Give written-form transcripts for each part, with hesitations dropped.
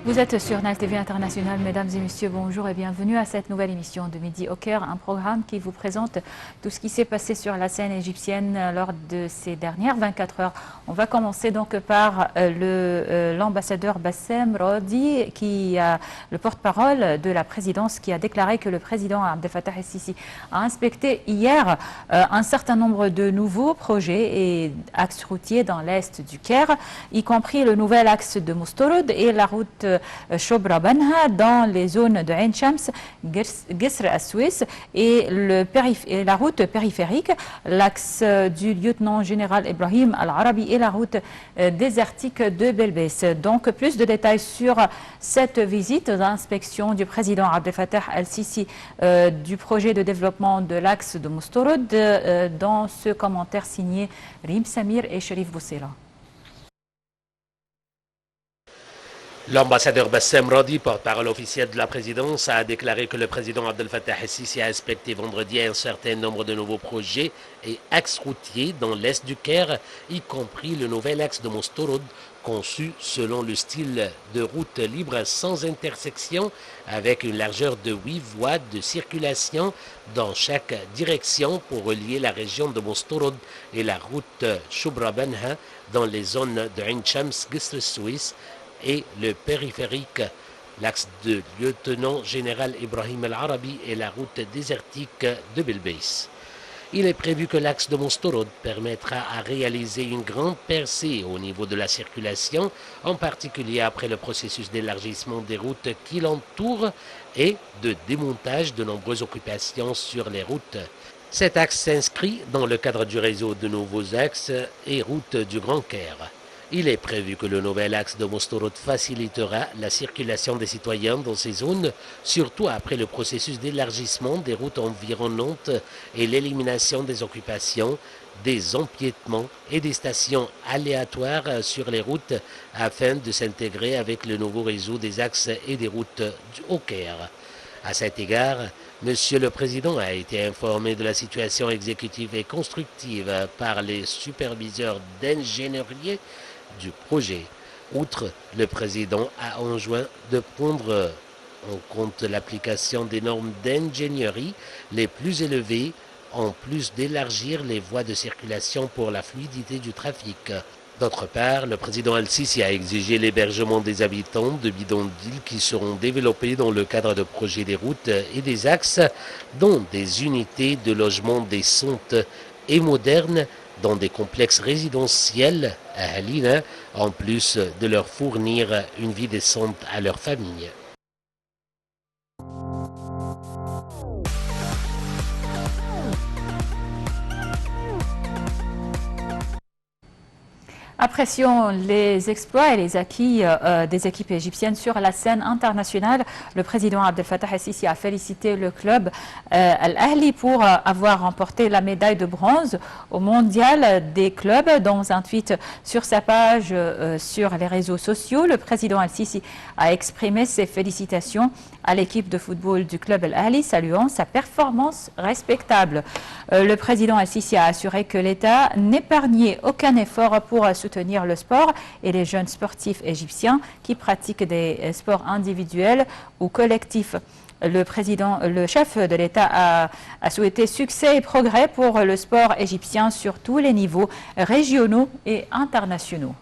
Vous êtes sur NAL TV International, mesdames et messieurs, bonjour et bienvenue à cette nouvelle émission de Midi au Caire, un programme qui vous présente tout ce qui s'est passé sur la scène égyptienne lors de ces dernières 24 heures. On va commencer donc par l'ambassadeur Bassem Rodi, le porte-parole de la présidence, qui a déclaré que le président Abdel Fattah el-Sisi a inspecté hier un certain nombre de nouveaux projets et axes routiers dans l'est du Caire, y compris le nouvel axe de Moustorod et la route Chobra Banha dans les zones de Ain Shams, Gisr al-Suisse et la route périphérique, l'axe du lieutenant-général Ibrahim al-Arabi et la route désertique de Belbès. Donc plus de détails sur cette visite d'inspection du président Abdel Fattah el-Sisi du projet de développement de l'axe de Moustorod dans ce commentaire signé Rim Samir et Sherif Boussela. L'ambassadeur Bassem Rodi, porte-parole officiel de la présidence, a déclaré que le président Abdel Fattah el-Sisi a inspecté vendredi un certain nombre de nouveaux projets et axes routiers dans l'est du Caire, y compris le nouvel axe de Moustorod, conçu selon le style de route libre sans intersection, avec une largeur de 8 voies de circulation dans chaque direction pour relier la région de Moustorod et la route Chobra Banha dans les zones de Ain Shams, Gisr al-Suisse et le périphérique, l'axe de lieutenant-général Ibrahim al-Arabi et la route désertique de Belbès. Il est prévu que l'axe de Moustorod permettra à réaliser une grande percée au niveau de la circulation, en particulier après le processus d'élargissement des routes qui l'entourent et de démontage de nombreuses occupations sur les routes. Cet axe s'inscrit dans le cadre du réseau de nouveaux axes et routes du Grand Caire. Il est prévu que le nouvel axe de Moustorod facilitera la circulation des citoyens dans ces zones, surtout après le processus d'élargissement des routes environnantes et l'élimination des occupations, des empiètements et des stations aléatoires sur les routes afin de s'intégrer avec le nouveau réseau des axes et des routes au Caire. À cet égard, Monsieur le Président a été informé de la situation exécutive et constructive par les superviseurs d'ingénierie du projet. Outre, le président a enjoint de prendre en compte l'application des normes d'ingénierie les plus élevées, en plus d'élargir les voies de circulation pour la fluidité du trafic. D'autre part, le président el-Sisi a exigé l'hébergement des habitants de bidonvilles qui seront développés dans le cadre de projets des routes et des axes, dont des unités de logement décentes et modernes dans des complexes résidentiels à Halina, en plus de leur fournir une vie décente à leur famille. Apprécions les exploits et les acquis des équipes égyptiennes sur la scène internationale. Le président Abdel Fattah el-Sisi a félicité le club Al-Ahli pour avoir remporté la médaille de bronze au mondial des clubs. Dans un tweet sur sa page sur les réseaux sociaux, le président el-Sisi a exprimé ses félicitations à l'équipe de football du club Al-Ahli, saluant sa performance respectable. Le président el-Sisi a assuré que l'État n'épargnait aucun effort pour soutenir le sport et les jeunes sportifs égyptiens qui pratiquent des sports individuels ou collectifs. Le chef de l'État a souhaité succès et progrès pour le sport égyptien sur tous les niveaux régionaux et internationaux.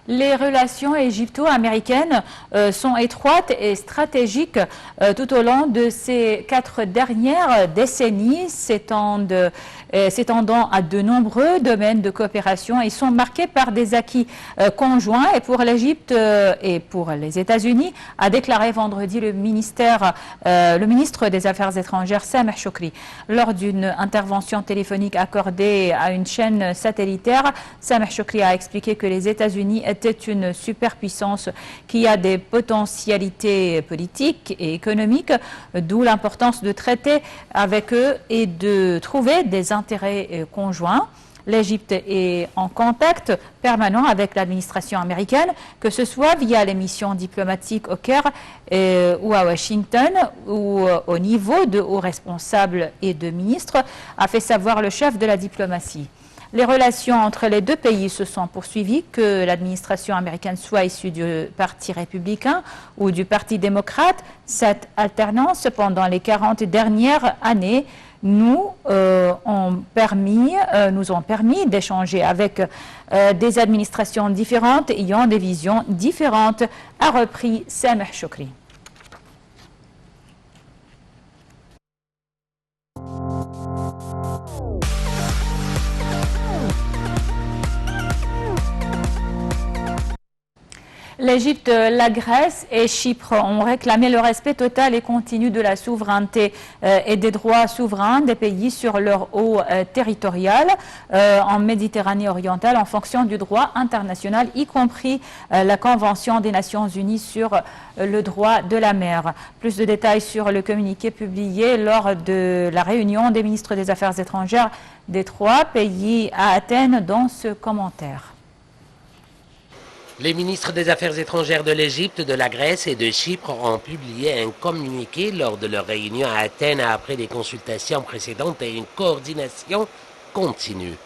Les relations égypto-américaines sont étroites et stratégiques tout au long de ces 4 dernières décennies, s'étendant à de nombreux domaines de coopération et sont marqués par des acquis conjoints. Et pour l'Égypte et pour les États-Unis, a déclaré vendredi le ministre des Affaires étrangères Sameh Choukri. Lors d'une intervention téléphonique accordée à une chaîne satellitaire, Sameh Choukri a expliqué que les États-Unis étaient une superpuissance qui a des potentialités politiques et économiques, d'où l'importance de traiter avec eux et de trouver des intérêts conjoints. L'Égypte est en contact permanent avec l'administration américaine, que ce soit via les missions diplomatiques au Caire ou à Washington, ou au niveau de hauts responsables et de ministres, a fait savoir le chef de la diplomatie. Les relations entre les deux pays se sont poursuivies, que l'administration américaine soit issue du Parti républicain ou du Parti démocrate. Cette alternance pendant les 40 dernières années nous ont permis d'échanger avec des administrations différentes ayant des visions différentes, a repris Sameh Choukri. L'Égypte, la Grèce et Chypre ont réclamé le respect total et continu de la souveraineté et des droits souverains des pays sur leur eau territoriale en Méditerranée orientale en fonction du droit international, y compris la Convention des Nations Unies sur le droit de la mer. Plus de détails sur le communiqué publié lors de la réunion des ministres des Affaires étrangères des trois pays à Athènes dans ce commentaire. Les ministres des Affaires étrangères de l'Égypte, de la Grèce et de Chypre ont publié un communiqué lors de leur réunion à Athènes après des consultations précédentes et une coordination continue.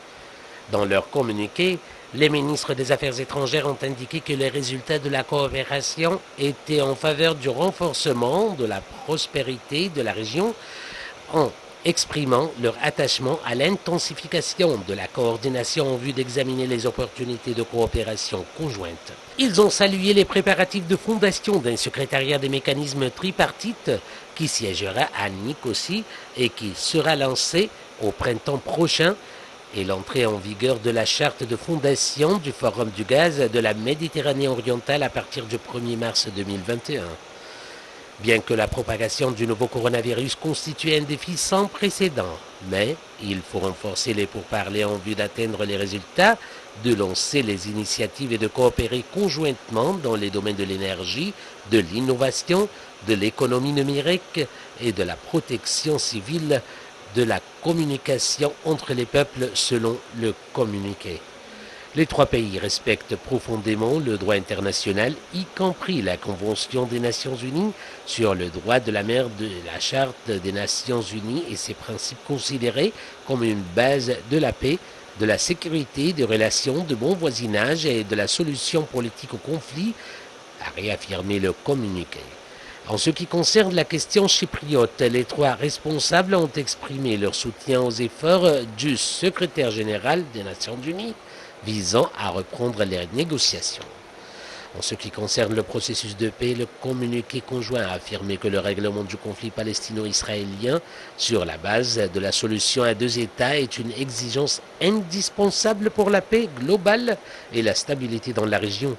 Dans leur communiqué, les ministres des Affaires étrangères ont indiqué que les résultats de la coopération étaient en faveur du renforcement de la prospérité de la région en exprimant leur attachement à l'intensification de la coordination en vue d'examiner les opportunités de coopération conjointe. Ils ont salué les préparatifs de fondation d'un secrétariat des mécanismes tripartites qui siégera à Nicosie et qui sera lancé au printemps prochain, et l'entrée en vigueur de la charte de fondation du Forum du gaz de la Méditerranée orientale à partir du 1er mars 2021. Bien que la propagation du nouveau coronavirus constitue un défi sans précédent, mais il faut renforcer les pourparlers en vue d'atteindre les résultats, de lancer les initiatives et de coopérer conjointement dans les domaines de l'énergie, de l'innovation, de l'économie numérique et de la protection civile, de la communication entre les peuples selon le communiqué. Les trois pays respectent profondément le droit international, y compris la Convention des Nations Unies sur le droit de la mer de la Charte des Nations Unies et ses principes considérés comme une base de la paix, de la sécurité, des relations de bon voisinage et de la solution politique au conflit, a réaffirmé le communiqué. En ce qui concerne la question chypriote, les trois responsables ont exprimé leur soutien aux efforts du secrétaire général des Nations Unies visant à reprendre les négociations. En ce qui concerne le processus de paix, le communiqué conjoint a affirmé que le règlement du conflit palestino-israélien sur la base de la solution à deux États est une exigence indispensable pour la paix globale et la stabilité dans la région.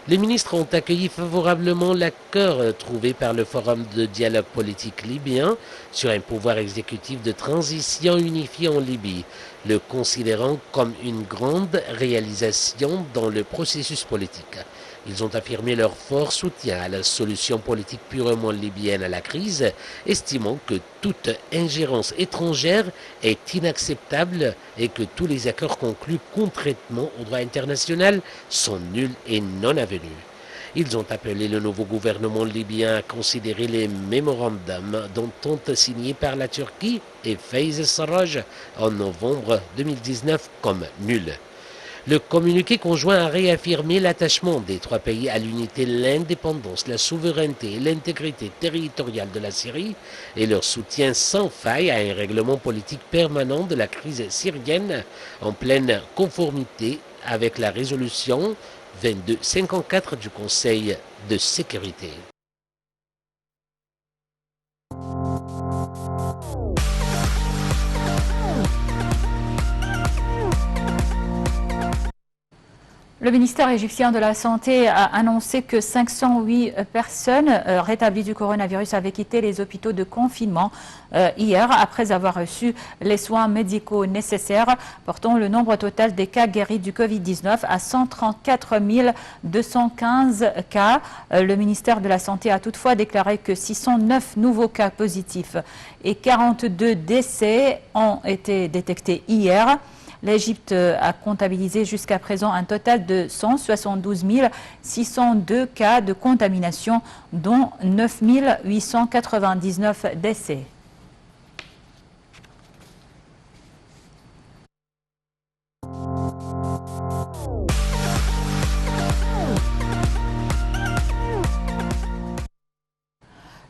Les ministres ont accueilli favorablement l'accord trouvé par le Forum de dialogue politique libyen sur un pouvoir exécutif de transition unifié en Libye, le considérant comme une grande réalisation dans le processus politique. Ils ont affirmé leur fort soutien à la solution politique purement libyenne à la crise, estimant que toute ingérence étrangère est inacceptable et que tous les accords conclus contrairement au droit international sont nuls et non avenus. Ils ont appelé le nouveau gouvernement libyen à considérer les mémorandums d'entente signés par la Turquie et Fayez Sarraj en novembre 2019 comme nuls. Le communiqué conjoint a réaffirmé l'attachement des trois pays à l'unité, l'indépendance, la souveraineté et l'intégrité territoriale de la Syrie et leur soutien sans faille à un règlement politique permanent de la crise syrienne en pleine conformité avec la résolution 2254 du Conseil de sécurité. Le ministère égyptien de la Santé a annoncé que 508 personnes rétablies du coronavirus avaient quitté les hôpitaux de confinement hier après avoir reçu les soins médicaux nécessaires, portant le nombre total des cas guéris du Covid-19 à 134 215 cas. Le ministère de la Santé a toutefois déclaré que 609 nouveaux cas positifs et 42 décès ont été détectés hier. L'Égypte a comptabilisé jusqu'à présent un total de 172 602 cas de contamination, dont 9 899 décès.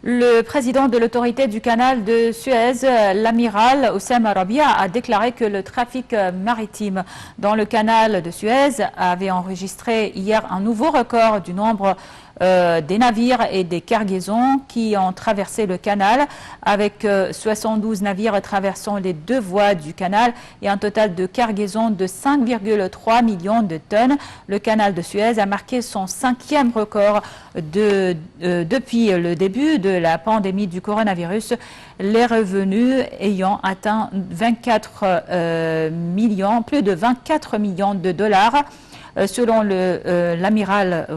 Le président de l'autorité du canal de Suez, l'amiral Oussama Rabia, a déclaré que le trafic maritime dans le canal de Suez avait enregistré hier un nouveau record du nombre des navires et des cargaisons qui ont traversé le canal, avec 72 navires traversant les deux voies du canal et un total de cargaison de 5,3 millions de tonnes. Le canal de Suez a marqué son 5e record depuis le début de la pandémie du coronavirus, les revenus ayant atteint plus de 24 millions de dollars. Selon l'amiral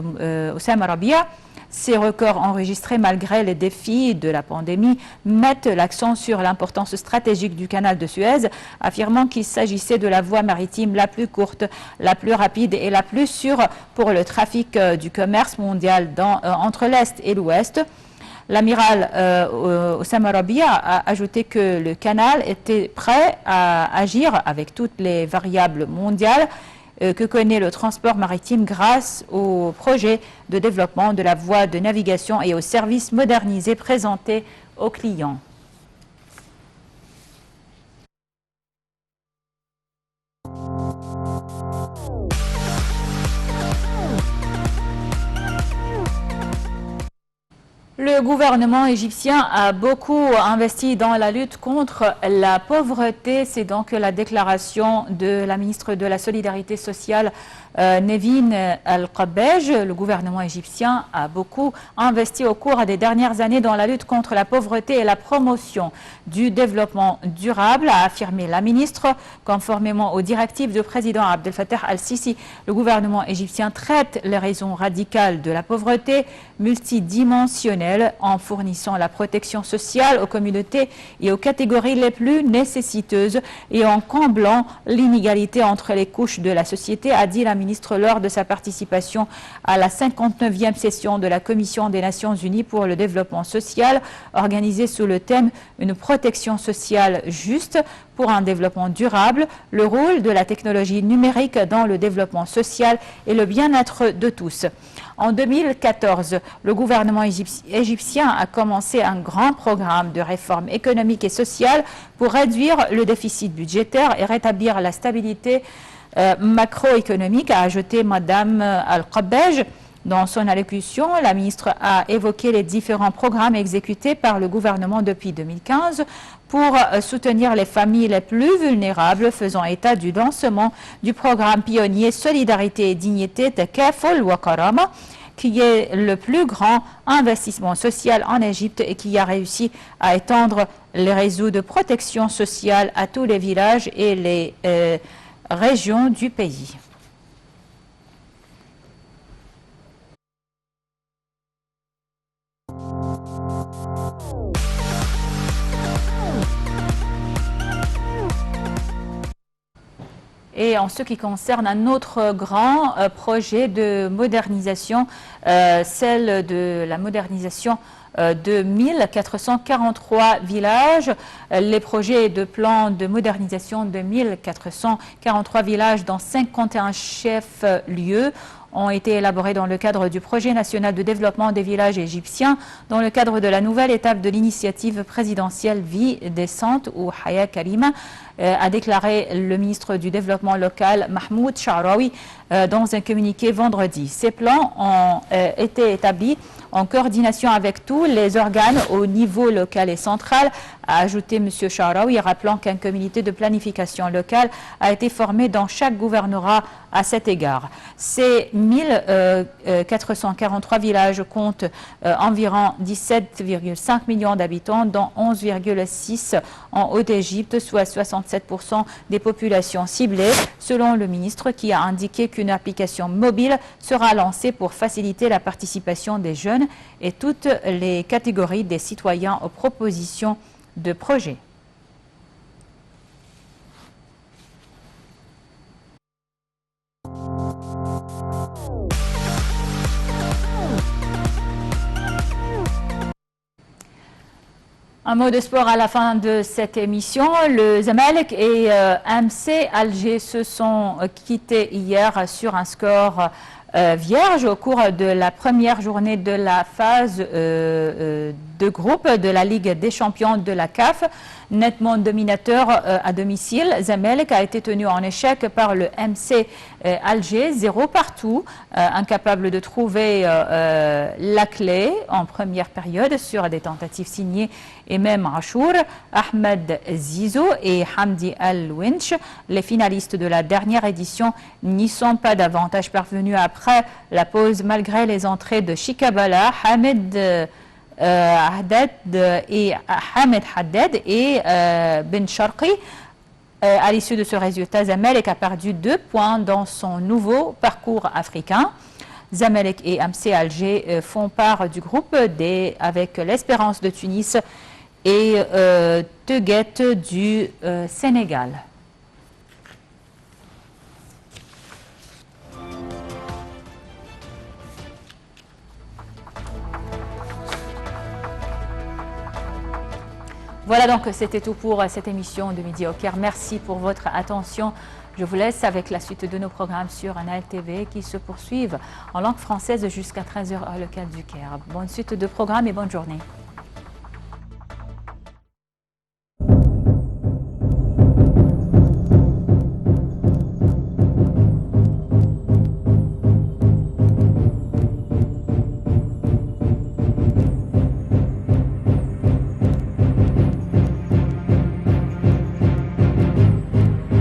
Oussama Rabia, ces records enregistrés malgré les défis de la pandémie mettent l'accent sur l'importance stratégique du canal de Suez, affirmant qu'il s'agissait de la voie maritime la plus courte, la plus rapide et la plus sûre pour le trafic du commerce mondial entre l'Est et l'Ouest. L'amiral Oussama Rabia a ajouté que le canal était prêt à agir avec toutes les variables mondiales que connaît le transport maritime grâce au projet de développement de la voie de navigation et aux services modernisés présentés aux clients. Le gouvernement égyptien a beaucoup investi dans la lutte contre la pauvreté. C'est donc la déclaration de la ministre de la Solidarité sociale, Nevin Al-Qabbej. Le gouvernement égyptien a beaucoup investi au cours des dernières années dans la lutte contre la pauvreté et la promotion du développement durable, a affirmé la ministre. Conformément aux directives du président Abdel Fattah al-Sisi, le gouvernement égyptien traite les raisons radicales de la pauvreté multidimensionnelle en fournissant la protection sociale aux communautés et aux catégories les plus nécessiteuses et en comblant l'inégalité entre les couches de la société, a dit la ministre lors de sa participation à la 59e session de la Commission des Nations Unies pour le développement social, organisée sous le thème « Une protection sociale juste pour un développement durable, le rôle de la technologie numérique dans le développement social et le bien-être de tous ». En 2014, le gouvernement égyptien a commencé un grand programme de réformes économiques et sociales pour réduire le déficit budgétaire et rétablir la stabilité macroéconomique, a ajouté Mme Al-Qabbej. Dans son allocution, la ministre a évoqué les différents programmes exécutés par le gouvernement depuis 2015 pour soutenir les familles les plus vulnérables, faisant état du lancement du programme pionnier Solidarité et Dignité Takaful wa Karama, qui est le plus grand investissement social en Égypte et qui a réussi à étendre les réseaux de protection sociale à tous les villages et les régions du pays. Et en ce qui concerne un autre grand projet de modernisation, celle de la modernisation de 1443 villages. Les projets de plan de modernisation de 1443 villages dans 51 chefs-lieux ont été élaborés dans le cadre du projet national de développement des villages égyptiens, dans le cadre de la nouvelle étape de l'initiative présidentielle Vie décente ou Haya Karima, a déclaré le ministre du Développement local Mahmoud Sha'rawi dans un communiqué vendredi. Ces plans ont été établis en coordination avec tous les organes au niveau local et central, a ajouté M. Sha'rawi, rappelant qu'un comité de planification locale a été formé dans chaque gouvernorat à cet égard. Ces 1443 villages comptent environ 17,5 millions d'habitants, dont 11,6 en Haute-Égypte, soit 67% des populations ciblées, selon le ministre qui a indiqué qu'une application mobile sera lancée pour faciliter la participation des jeunes et toutes les catégories des citoyens aux propositions de projets. Un mot de sport à la fin de cette émission. Le Zamalek et MC Alger se sont quittés hier sur un score vierge au cours de la première journée de la phase de groupe de la Ligue des champions de la CAF. Nettement dominateur à domicile, Zamalek a été tenu en échec par le MC Alger, 0 partout, incapable de trouver la clé en première période sur des tentatives signées et même Achour, Ahmed Zizou et Hamdi Al-Winch. Les finalistes de la dernière édition n'y sont pas davantage parvenus après la pause malgré les entrées de Chikabala, Hamed Haddad et Ben Sharqi. À l'issue de ce résultat, Zamalek a perdu 2 points dans son nouveau parcours africain. Zamalek et MC Alger font part du groupe D avec l'Espérance de Tunis et Teguet du Sénégal. Voilà donc, c'était tout pour cette émission de Midi au Caire. Merci pour votre attention. Je vous laisse avec la suite de nos programmes sur Nahel TV qui se poursuivent en langue française jusqu'à 13h heure locale du Caire. Bonne suite de programmes et bonne journée.